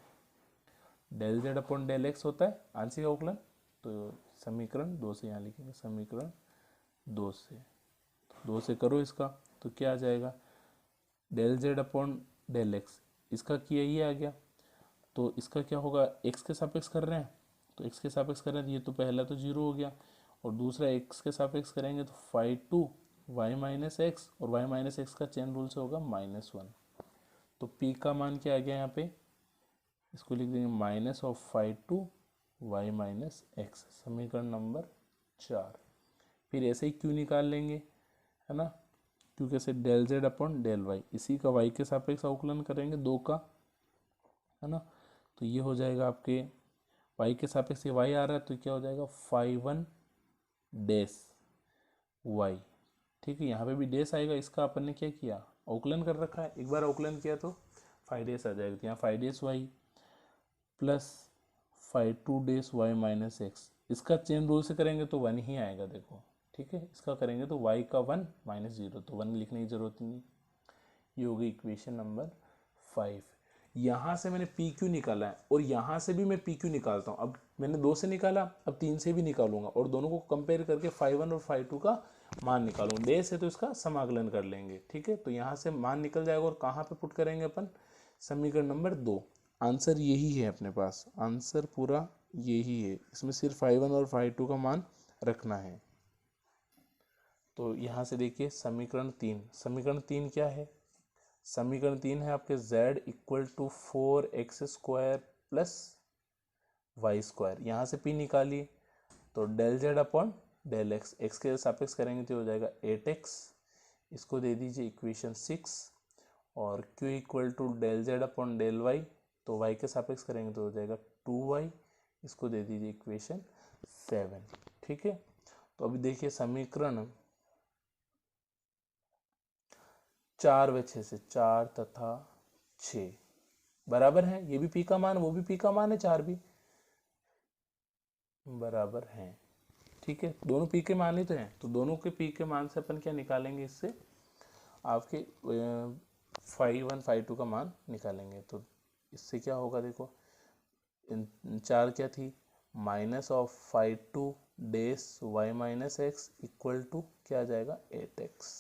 [SPEAKER 1] del z/del x होता है आंशिक अवकलन, तो समीकरण 2 से यहाँ लिखेंगे, समीकरण 2 से करो इसका, तो क्या आ जाएगा del z/del x, इसका किया ये आ गया, तो इसका क्या होगा, एक्स के सापेक्ष कर रहे हैं तो एक्स के सापेक्ष कर रहे हैं, ये तो पहला तो जीरो हो गया, और दूसरा एक्स के सापेक्ष करेंगे तो 5 वाई माइनस एक्स, और वाई माइनस एक्स का चेन रूल से होगा -1। तो पी का मान क्या आ गया यहाँ पे, इसको लिख देंगे -5 वाई माइनस एक्स, समीकरण नंबर 4। फिर ऐसे ही क्यू निकाल लेंगे, है ना, क्यू कैसे, del Z upon del Y, इसी का वाई के सापेक्ष अवकलन करेंगे 2 का, है ना, तो ये हो जाएगा आपके वाई के सापेक्ष से वाई आ रहा है तो क्या हो जाएगा 5 डैश वाई। ठीक है, यहाँ पे भी डैश आएगा, इसका अपन ने क्या किया, अवकलन कर रखा है, एक बार अवकलन किया तो 5 डैश आ जाएगा, तो यहाँ 5 dash Y plus 5 dash Y minus X, इसका चेन रूल से करेंगे तो 1 ही आएगा देखो। ठीक है, इसका करेंगे तो y का 1 -0, तो 1 लिखने की जरूरत नहीं। ये हो गई इक्वेशन नंबर 5। यहाँ से मैंने पी क्यू निकाला है और यहाँ से भी मैं पी क्यू निकालता हूँ। अब मैंने 2 से निकाला, अब 3 से भी निकालूंगा और दोनों को कंपेयर करके 5 और 5 का मान निकालूंगा। डैश है तो इसका समाकलन कर लेंगे। ठीक है, तो यहाँ से मान निकल जाएगा और कहाँ पे पुट करेंगे अपन, समीकरण नंबर 2। आंसर यही है अपने पास, आंसर पूरा यही है, इसमें सिर्फ 5 और 5 का मान रखना है। तो यहाँ से देखिए समीकरण 3, समीकरण 3 क्या है, समीकरण 3 है आपके z equal to 4x² plus Y square. यहाँ से p निकालिए तो del Z upon del X, X के सापेक्ष करेंगे तो हो जाएगा 8x, इसको दे दीजिए इक्वेशन 6, और q equal to del Z upon del Y, तो y के सापेक्ष करेंगे तो हो जाएगा 2y, इसको दे दीजिए इक्वेशन 7। ठीक है, तो अभी देखिए समीकरण 4 व 6 से 4 तथा 6 बराबर है, ये भी पी का मान वो भी पी का मान है, 4 भी बराबर हैं। ठीक है, दोनों पी के मान ही तो हैं, तो दोनों के पी के मान से अपन क्या निकालेंगे, इससे आपके 5 1 5 2 का मान निकालेंगे। तो इससे क्या होगा देखो, 4 क्या थी, -5 dash Y minus X equal to क्या आ जाएगा 8x।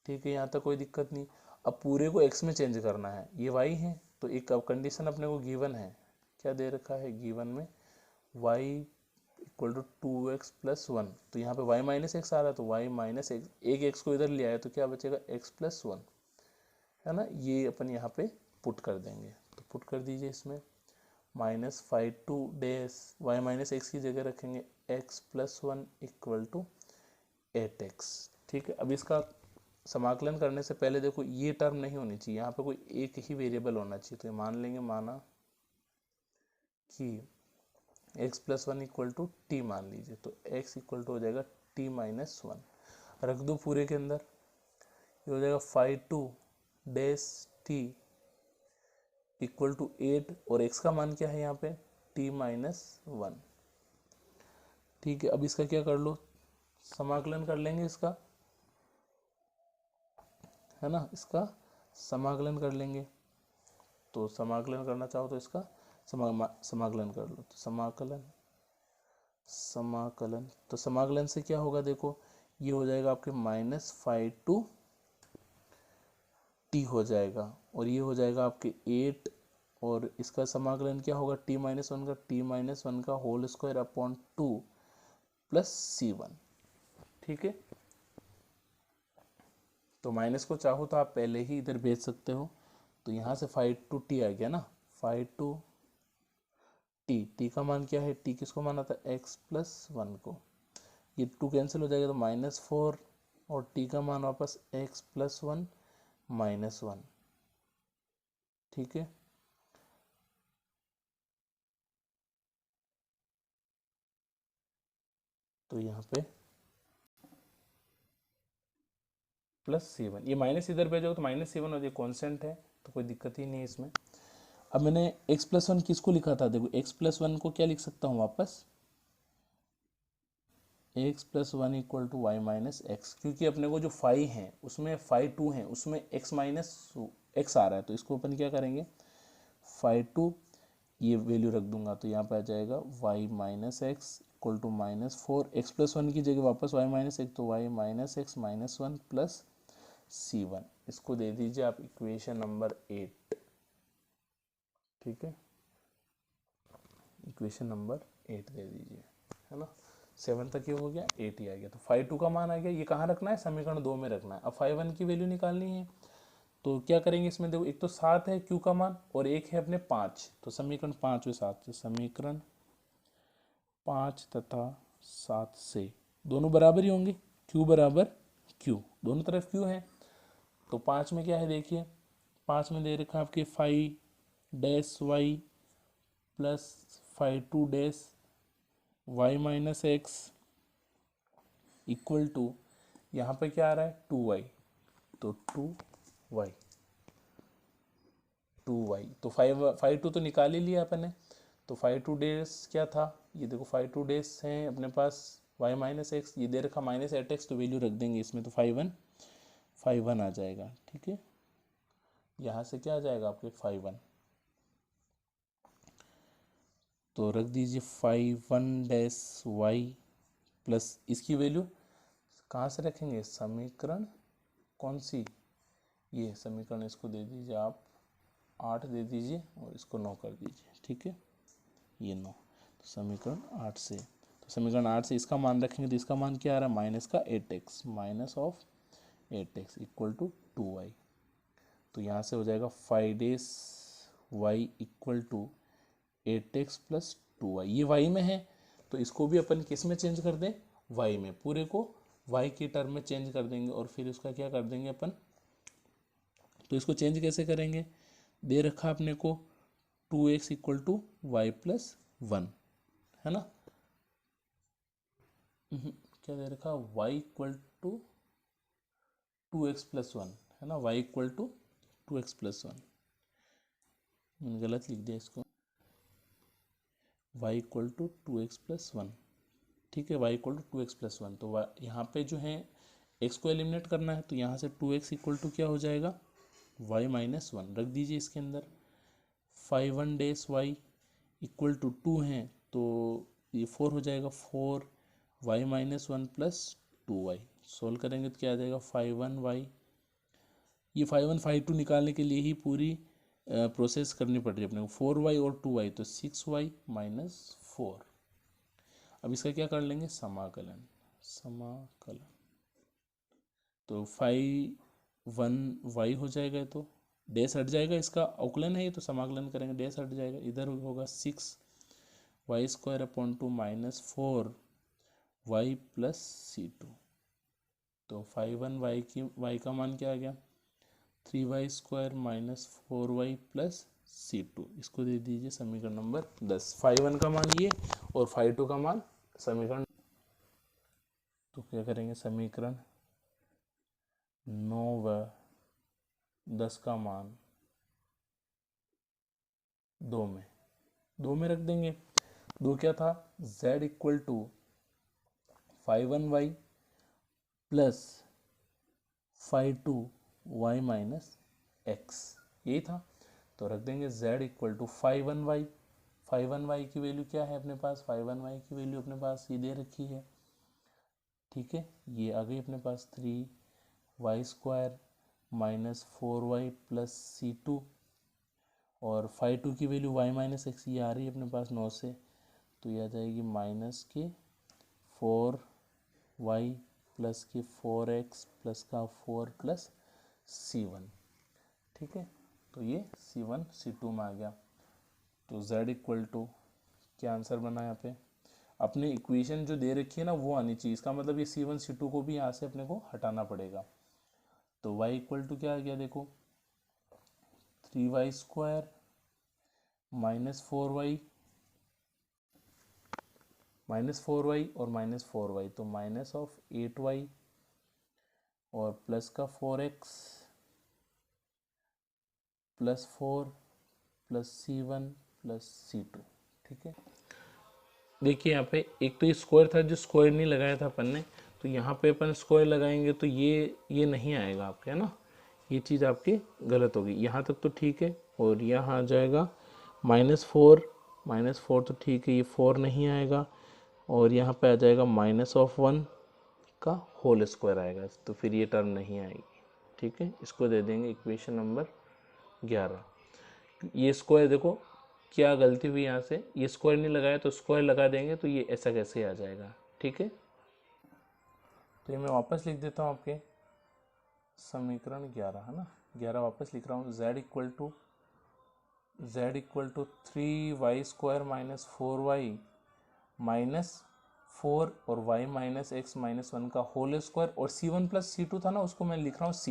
[SPEAKER 1] ठीक है, यहाँ तक कोई दिक्कत नहीं। अब पूरे को x में चेंज करना है, ये y है तो एक अब कंडीशन अपने को गिवन है, क्या दे रखा है गिवन में, y equal to 2x plus 1, तो यहाँ पे y माइनस एक्स आ रहा है तो y माइनस एक्स, एक x को इधर ले आया तो क्या बचेगा x प्लस 1, है ना, ये अपन यहाँ पे पुट कर देंगे। तो पुट कर दीजिए इसमें -5 डैश वाई माइनस एक्स की जगह रखेंगे x plus 1 equal to 8x। ठीक है, अब इसका समाकलन करने से पहले देखो ये टर्म नहीं होनी चाहिए, यहाँ पे कोई एक ही वेरिएबल होना चाहिए, तो ये मान लेंगे, माना कि x plus 1 equal to T मान लीजिए, तो x इक्वल टू हो जाएगा t माइनस 1, रख दो पूरे के अंदर, ये हो जाएगा 5 डैश t इक्वल टू 8, और x का मान क्या है यहाँ पे t माइनस 1। ठीक है, अब इसका क्या कर लो, समाकलन कर लेंगे इसका, है ना, इसका समाकलन कर लेंगे। तो समाकलन करना चाहो तो इसका समाकलन कर लो, तो समाकलन तो समाकलन से क्या होगा देखो, ये हो जाएगा आपके -5 t हो जाएगा, और ये हो जाएगा आपके 8, और इसका समाकलन क्या होगा t माइनस 1 का, t माइनस 1 का whole square upon 2 plus c1। ठीक है, तो माइनस को चाहो तो आप पहले ही इधर भेज सकते हो, तो यहाँ से 5 t आ गया ना, 5 t का मान क्या है, t किसको माना था x प्लस 1 को, ये 2 कैंसिल हो जाएगा तो -4, और t का मान वापस x प्लस 1 -1। ठीक है, तो यहाँ पे प्लस c1, ये माइनस इधर भेजोगे तो -c1 हो जाए, कॉन्स्टेंट है तो कोई दिक्कत ही नहीं है इसमें। अब मैंने x प्लस 1 किसको लिखा था, देखो x प्लस 1 को क्या लिख सकता हूँ वापस, x plus 1 equal to Y minus X, क्योंकि अपने को जो 5 है उसमें 5 है, उसमें x माइनस एक्स आ रहा है, तो इसको अपन क्या करेंगे 5 ये वैल्यू रख दूंगा, तो यहाँ पे आ जाएगा y minus X equal to -4, x plus 1 की जगह वापस y माइनस एक्स, तो y minus X minus 1 plus C1, इसको दे दीजिए आप इक्वेशन नंबर 8, ठीक है, इक्वेशन नंबर 8 दे दीजिए, है ना। 7 तक ये हो गया, 8 ही आ गया, तो 5 का मान आ गया। ये कहाँ रखना है, समीकरण 2 में रखना है। अब 5 की वैल्यू निकालनी है, तो क्या करेंगे इसमें, देखो एक तो 7 है Q का मान और एक है अपने 5, तो समीकरण 5 और 7 से, समीकरण 5 तथा 7 से दोनों बराबर ही होंगे, Q बराबर Q, दोनों तरफ Q है। तो 5 में क्या है देखिए, 5 में दे रखा है आपके 5-y plus 5-2-y minus X equal to, यहाँ पे क्या आ रहा है 2y, तो 2y, तो 5-2 तो निकाल ही लिया अपन ने, तो 5-2 क्या था, ये देखो 5-2 हैं अपने पास y माइनस एक्स, ये दे रखा माइनस 8x, तो वैल्यू रख देंगे इसमें, तो 5-1 आ जाएगा, ठीक है। यहाँ से क्या आ जाएगा आपके 5-1, तो रख दीजिए 5-1-y प्लस इसकी वैल्यू कहाँ से रखेंगे, समीकरण कौन सी, ये समीकरण, इसको दे दीजिए आप 8 दे दीजिए और इसको 9 कर दीजिए, ठीक है, ये 9, तो समीकरण 8 से, तो समीकरण 8 से इसका मान रखेंगे, तो इसका मान क्या आ रहा है, माइनस का 8x, minus of 8x equal to 2y, तो यहाँ से हो जाएगा 5y equal to 8x plus 2y, ये y में है, तो इसको भी अपन किस में चेंज कर दें, y में, पूरे को y की टर्म में चेंज कर देंगे और फिर उसका क्या कर देंगे अपन, तो इसको चेंज कैसे करेंगे, दे रखा अपने को 2x equal to Y plus 1, है ना, क्या दे रखा, y equal to 2x plus 1, है ना, y equal to 2x plus 1, मैंने गलत लिख दिया इसको, y equal to 2x plus 1, ठीक है, y equal to 2x plus 1, तो यहाँ पे जो है x को एलिमिनेट करना है, तो यहाँ से 2x इक्वल टू क्या हो जाएगा, y माइनस 1 रख दीजिए इसके अंदर, 5-1-y इक्वल टू 2 है, तो ये 4 हो जाएगा, 4y minus 1 plus 2y, solve करेंगे तो क्या आ जाएगा 5-1y, ये 5-1-5-2 निकालने के लिए ही पूरी प्रोसेस करनी पड़ रही है अपने को, 4y और 2y, तो 6y माइनस 4, अब इसका क्या कर लेंगे, समाकलन, तो 5-1y हो जाएगा, तो डैश हट जाएगा, इसका अवकलन है ये, तो समाकलन करेंगे, डैश हट जाएगा, इधर होगा 6y² upon 2 minus 4y plus C2, तो 5-1y का मान क्या आ गया, 3y² minus 4y plus C2, इसको दे दीजिए समीकरण नंबर 10, 5-1 का मान ये और 5-2 का मान समीकरण, तो क्या करेंगे, समीकरण 9 व 10 का मान 2 में रख देंगे, 2 क्या था, z equal to 5-1y plus 5-2y minus x, यही था, तो रख देंगे z equal to 5-1y, 5-1y की वैल्यू क्या है अपने पास, 5-1y की वैल्यू अपने पास ये दे रखी है, ठीक है, ये आ गई अपने पास 3y² minus 4y plus C2, और 5-2 की वैल्यू y माइनस एक्स ये आ रही है अपने पास 9 से, तो ये आ जाएगी माइनस के 4y प्लस के 4x प्लस का 4 प्लस C1, ठीक है, तो ये C1 C2 में आ गया, तो z इक्वल टू क्या आंसर बना यहाँ पे, अपनी इक्वेशन जो दे रखी है ना वो आनी चाहिए, इसका मतलब ये C1 C2 को भी यहाँ से अपने को हटाना पड़ेगा, तो y इक्वल टू क्या आ गया देखो, 3y² माइनस 4y और माइनस 4y, तो माइनस ऑफ 8y और प्लस का 4x plus 4 plus C1 plus C2, ठीक है, देखिए यहाँ पे एक तो ये स्क्वायर था जो स्क्वायर नहीं लगाया था अपन ने, तो यहाँ पे अपन स्क्वायर लगाएंगे तो ये नहीं आएगा आपके, है ना, ये चीज़ आपकी गलत होगी, यहाँ तक तो ठीक है, और यहाँ आ जाएगा -4 तो ठीक है, ये 4 नहीं आएगा, और यहाँ पे आ जाएगा -1 का होल स्क्वायर आएगा, तो फिर ये टर्म नहीं आएगी, ठीक है, इसको दे देंगे इक्वेशन नंबर 11। ये स्क्वायर देखो क्या गलती हुई यहाँ से, ये स्क्वायर नहीं लगाया तो स्क्वायर लगा देंगे तो ये ऐसा कैसे आ जाएगा। ठीक है, तो ये मैं वापस लिख देता हूँ आपके समीकरण 11 है ना, 11 वापस लिख रहा हूँ। z equal to 3y² minus 4y minus 4 और y माइनस x माइनस 1 का होल स्क्वायर, और c1 प्लस c2 था ना उसको मैं लिख रहा हूँ c,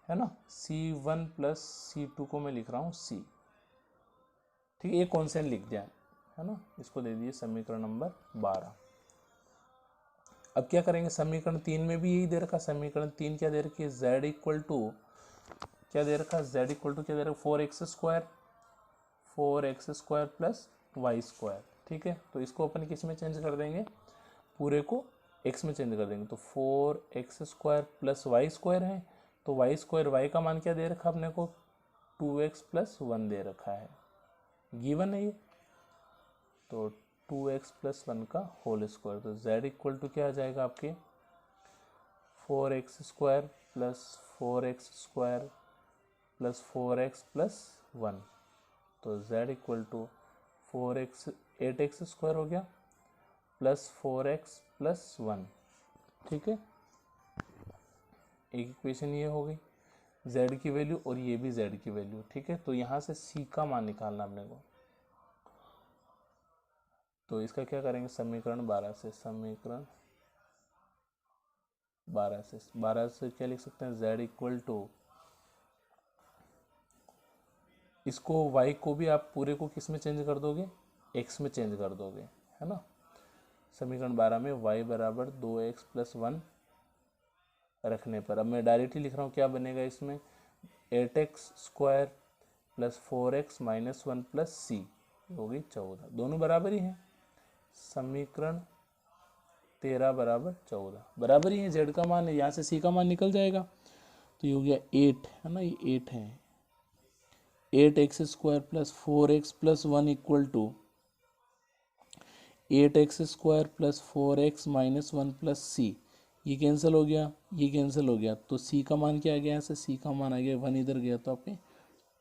[SPEAKER 1] है ना, c1 प्लस c2 को मैं लिख रहा हूँ c। ठीक है, ये कॉन्सेंट लिख दिया है ना, इसको दे दिए समीकरण नंबर 12। अब क्या करेंगे, समीकरण 3 में भी यही दे रखा, समीकरण 3 क्या दे रखी है, z इक्वल टू क्या दे रखा, z इक्वल टू क्या दे रखा, 4x² प्लस y²। ठीक है, तो इसको अपन किस में चेंज कर देंगे, पूरे को x में चेंज कर देंगे, तो 4x² प्लस y² है, तो y² y का मान क्या दे रखा अपने को, 2x प्लस 1 दे रखा है, गिवन है ये, तो 2x प्लस 1 का होल स्क्वायर, तो z इक्वल टू क्या आ जाएगा आपके 4x² plus 4x² plus 4x plus 1, तो z इक्वल टू 8x² हो गया प्लस 4x प्लस 1। ठीक है, एक इक्वेशन ये हो गई z की वैल्यू, और ये भी z की वैल्यू। ठीक है, तो यहाँ से c का मान निकालना अपने को, तो इसका क्या करेंगे, समीकरण 12 से, समीकरण 12 से क्या लिख सकते हैं, z इक्वल टू, इसको y को भी आप पूरे को किस में चेंज कर दोगे, x में चेंज कर दोगे, है ना। समीकरण 12 में y बराबर 2x प्लस 1 रखने पर, अब मैं डायरेक्टली लिख रहा हूँ, क्या बनेगा इसमें, 8x² plus 4x minus 1 plus c होगी 14, दोनों बराबर ही हैं। समीकरण 13 बराबर 14 बराबर ही है, z का मान है, यहाँ से c का मान निकल जाएगा, तो ये हो गया 8 है ना, ये 8 है, 8x² plus 4x plus 1 equal to 8x² plus 4x minus 1 plus c, ये कैंसिल हो गया, ये कैंसिल हो गया, तो c का मान क्या आ गया, यहाँ से c का मान आ गया 1, इधर गया तो आपके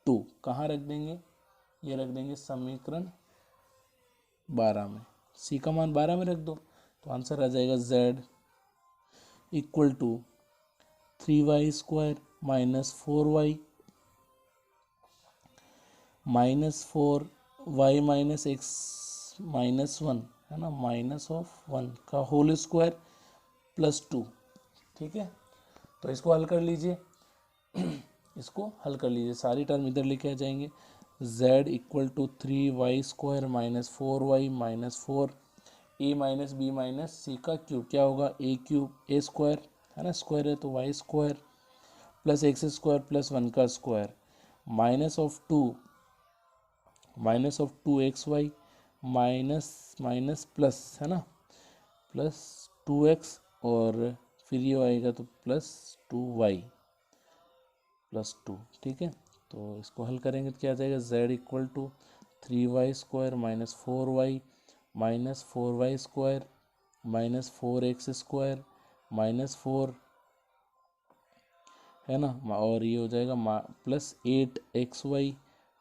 [SPEAKER 1] 2, कहाँ रख देंगे, ये रख देंगे समीकरण 12 में, c का मान 12 में रख दो, तो आंसर आ जाएगा z equal to 3y² minus 4y minus 4y minus x minus 1 है ना, माइनस ऑफ 1 का होल स्क्वायर प्लस 2। ठीक है, तो इसको हल कर लीजिए इसको हल कर लीजिए, सारी टर्म इधर लेके आ जाएंगे, z equal to 3y² minus 4y minus 4 a minus B minus C का क्यूब, क्या होगा a क्यूब a² है ना, स्क्वायर है तो y² प्लस x² प्लस 1 का square minus of 2xy minus minus plus है ना, प्लस 2x, और फिर ये आएगा तो प्लस 2y प्लस 2। ठीक है, तो इसको हल करेंगे तो क्या आ जाएगा, z equal to 3y² minus 4y minus 4y² minus 4x² minus 4 है ना, और ये हो जाएगा प्लस 8xy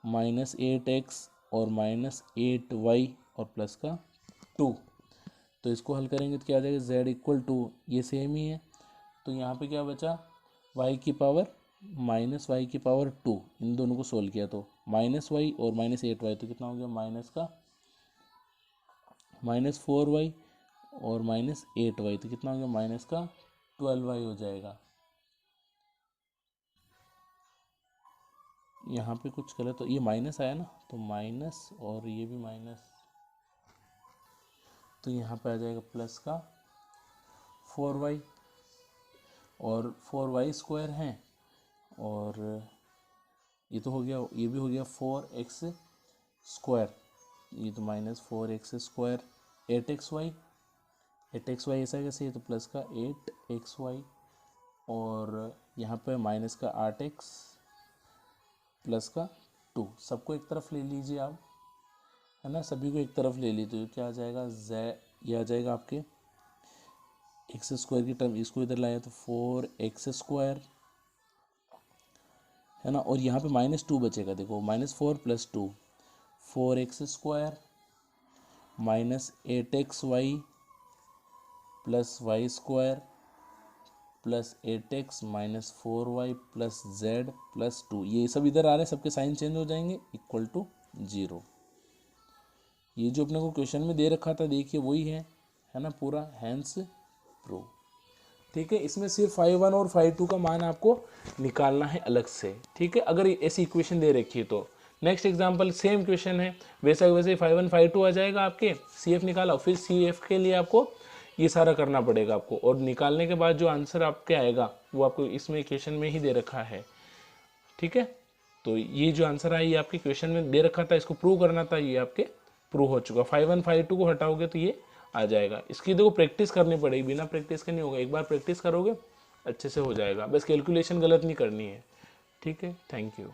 [SPEAKER 1] माइनस 8x और माइनस 8y और प्लस का 2। तो इसको हल करेंगे तो क्या आ जाएगा, z इक्वल टू, ये सेम ही है, तो यहाँ पे क्या बचा, y की पावर माइनस वाई की पावर 2, इन दोनों को सोल्व किया तो माइनस वाई और माइनस 8y, तो कितना हो गया, माइनस 4y और माइनस 8y, तो कितना हो गया, माइनस का 12y हो जाएगा। यहाँ पे कुछ गलत, तो ये माइनस आया ना, तो माइनस और ये भी माइनस, तो यहाँ पे आ जाएगा प्लस का 4y और 4y² है, और ये तो हो गया, ये भी हो गया 4x², ये तो माइनस 4x², 8xy ऐसा कैसे, ये तो प्लस का 8xy, और यहाँ पे माइनस का 8x प्लस का 2, सबको एक तरफ ले लीजिए आप, है ना, सभी को एक तरफ ले लीजिए, तो क्या आ जाएगा, ये आ जाएगा आपके x² की टर्म, इसको इधर लाए तो 4x² है ना, और यहाँ पे -2 बचेगा, देखो -4 + 2 4x² -8xy + y² + 8x - 4y + z + 2, ये सब इधर आ रहे हैं, सबके साइन चेंज हो जाएंगे, = 0। ये जो अपने को क्वेश्चन में दे रखा था देखिए वही है ना पूरा, हैंस प्रूव। ठीक है, इसमें सिर्फ φ1 और φ2 का मान आपको निकालना है अलग से। ठीक है, अगर ऐसी इक्वेशन दे रखी है तो नेक्स्ट एग्जांपल सेम क्वेश्चन है, वैसा वैसे φ1 φ2 आ जाएगा आपके, CF निकाला, फिर CF के लिए आपको ये सारा करना पड़ेगा आपको, और निकालने के बाद जो आंसर आपके आएगा वो आपको इसमें इक्वेशन में ही दे रखा है। ठीक है, तो ये जो आंसर है ये आपके क्वेश्चन में दे रखा था, इसको प्रूव करना था, ये आपके प्रूव हो चुका। φ1 φ2 को हटाओगे तो ये आ जाएगा। इसकी देखो प्रैक्टिस करनी पड़ेगी, बिना प्रैक्टिस के नहीं होगा, एक बार प्रैक्टिस करोगे अच्छे से हो जाएगा, बस कैलकुलेशन गलत नहीं करनी है। ठीक है, थैंक यू।